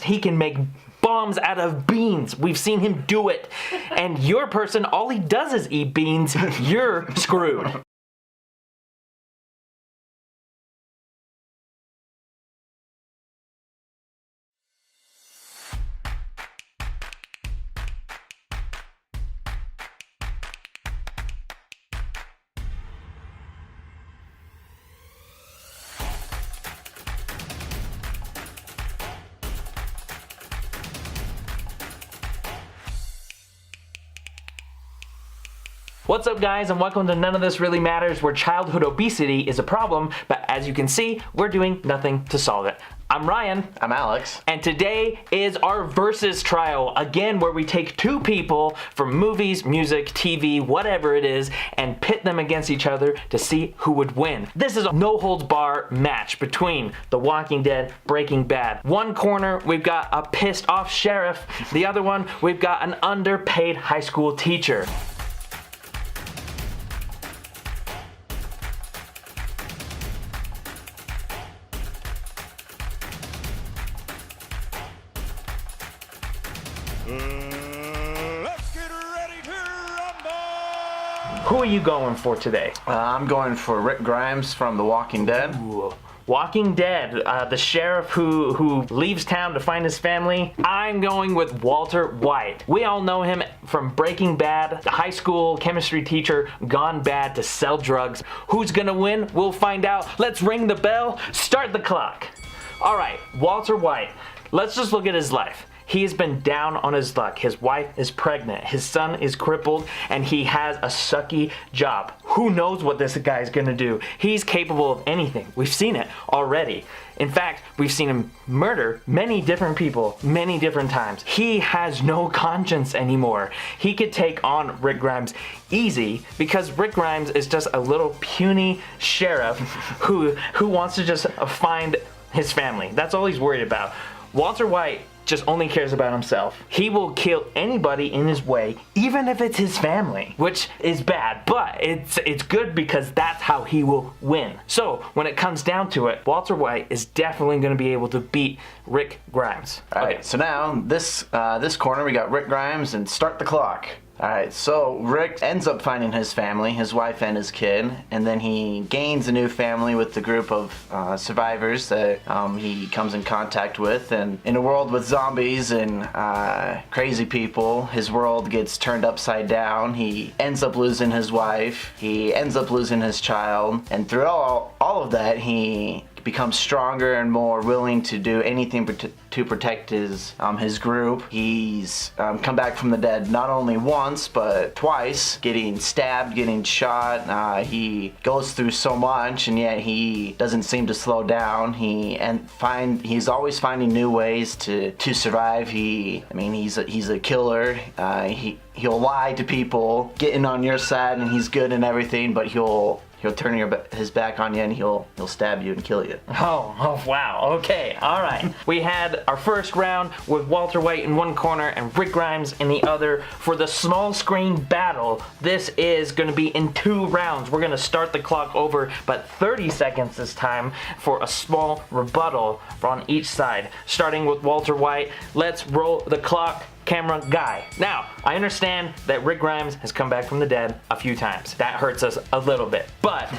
he can make bombs out of beans. We've seen him do it. And your person, all he does is eat beans. You're screwed. What's up, guys, and welcome to None of This Really Matters, where childhood obesity is a problem, but as you can see, we're doing nothing to solve it. I'm Ryan. I'm Alex. And today is our versus trial, again, where we take two people from movies, music, TV, whatever it is, and pit them against each other to see who would win. This is a no-holds-bar match between The Walking Dead, Breaking Bad. One corner, we've got a pissed-off sheriff. The other one, we've got an underpaid high school teacher. Let's get ready to rumble! Who are you going for today? I'm going for Rick Grimes from The Walking Dead. Ooh. Walking Dead, the sheriff who leaves town to find his family. I'm going with Walter White. We all know him from Breaking Bad, the high school chemistry teacher gone bad to sell drugs. Who's gonna win? We'll find out. Let's ring the bell, start the clock. All right, Walter White. Let's just look at his life. He has been down on his luck. His wife is pregnant. His son is crippled, and he has a sucky job. Who knows what this guy's gonna do? He's capable of anything. We've seen it already. In fact, we've seen him murder many different people, many different times. He has no conscience anymore. He could take on Rick Grimes easy because Rick Grimes is just a little puny sheriff who wants to just find his family. That's all he's worried about. Walter White just only cares about himself. He will kill anybody in his way, even if it's his family, which is bad, but it's good because that's how he will win. So when it comes down to it, Walter White is definitely going to be able to beat Rick Grimes. All right, so now this corner we got Rick Grimes and start the clock. Alright, so Rick ends up finding his family, his wife and his kid, and then he gains a new family with the group of survivors that he comes in contact with. And in a world with zombies and crazy people, his world gets turned upside down. He ends up losing his wife, he ends up losing his child, and through all of that, he becomes stronger and more willing to do anything to protect his group. He's come back from the dead not only once but twice, getting stabbed, getting shot. He goes through so much, and yet he doesn't seem to slow down. He's always finding new ways to survive. He's a killer. He'll lie to people, getting on your side, and he's good and everything, but he'll turn his back on you, and he'll stab you and kill you. Oh, wow. Okay, all right. We had our first round with Walter White in one corner and Rick Grimes in the other. For the small screen battle, this is going to be in 2 rounds. We're going to start the clock over, but 30 seconds this time for a small rebuttal on each side. Starting with Walter White, let's roll the clock. Camera guy. Now, I understand that Rick Grimes has come back from the dead a few times. That hurts us a little bit, but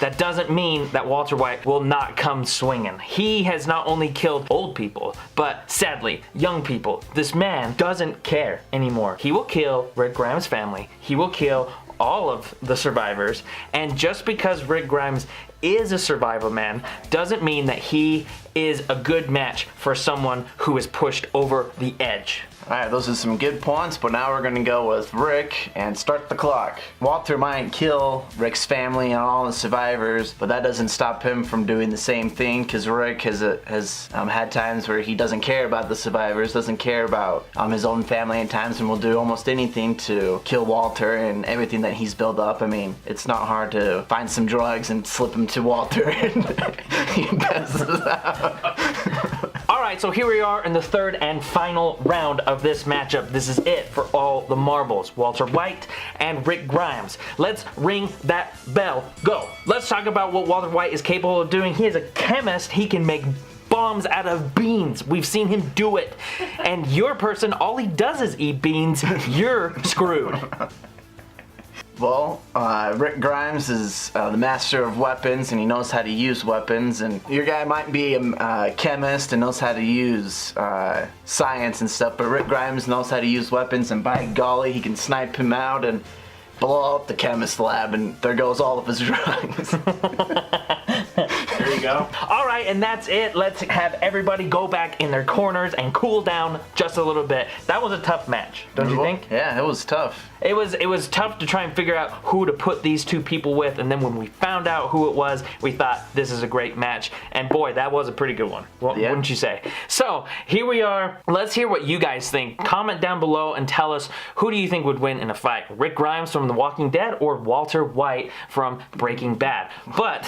that doesn't mean that Walter White will not come swinging. He has not only killed old people, but sadly, young people. This man doesn't care anymore. He will kill Rick Grimes' family. He will kill all of the survivors, and just because Rick Grimes is a survival man doesn't mean that he is a good match for someone who is pushed over the edge. Alright, those are some good points, but now we're going to go with Rick and start the clock. Walter might kill Rick's family and all the survivors, but that doesn't stop him from doing the same thing, because Rick has had times where he doesn't care about the survivors, doesn't care about his own family at times, and will do almost anything to kill Walter and everything that he's built up. I mean, it's not hard to find some drugs and slip them to Walter and he passes out. Alright, so here we are in the third and final round of this matchup. This is it for all the marbles. Walter White and Rick Grimes. Let's ring that bell. Go. Let's talk about what Walter White is capable of doing. He is a chemist. He can make bombs out of beans. We've seen him do it. And your person, all he does is eat beans. You're screwed. Well, Rick Grimes is the master of weapons, and he knows how to use weapons. And your guy might be a chemist and knows how to use science and stuff, but Rick Grimes knows how to use weapons, and by golly, he can snipe him out and blow up the chemist lab, and there goes all of his drugs. There you go. All right, and that's it. Let's have everybody go back in their corners and cool down just a little bit. That was a tough match, don't you think? Yeah, it was tough. It was tough to try and figure out who to put these two people with, and then when we found out who it was, we thought this is a great match. And boy, that was a pretty good one, wouldn't you say? So here we are. Let's hear what you guys think. Comment down below and tell us, who do you think would win in a fight? Rick Grimes from The Walking Dead or Walter White from Breaking Bad? But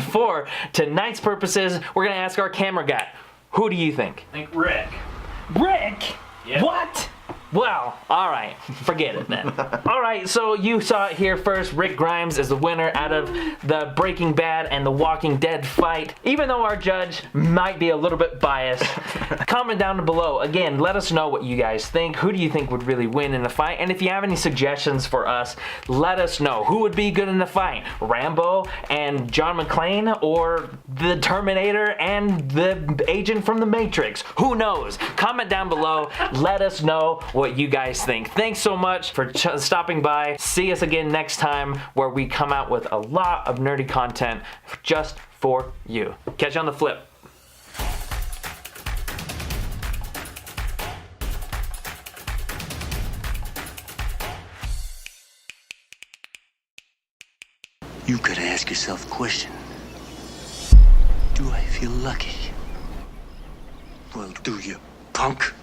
for tonight's purposes, we're gonna ask our camera guy, who do you think? I think Rick. Rick? Yeah. What? Well, all right, forget it then. All right, so you saw it here first. Rick Grimes is the winner out of the Breaking Bad and The Walking Dead fight. Even though our judge might be a little bit biased, comment down below. Again, let us know what you guys think. Who do you think would really win in the fight? And if you have any suggestions for us, let us know. Who would be good in the fight? Rambo and John McClane, or the Terminator and the agent from The Matrix? Who knows? Comment down below. Let us know what you guys think. Thanks so much for stopping by. See us again next time, where we come out with a lot of nerdy content just for you. Catch you on the flip. You gotta ask yourself a question. Do I feel lucky? Well, do you, punk?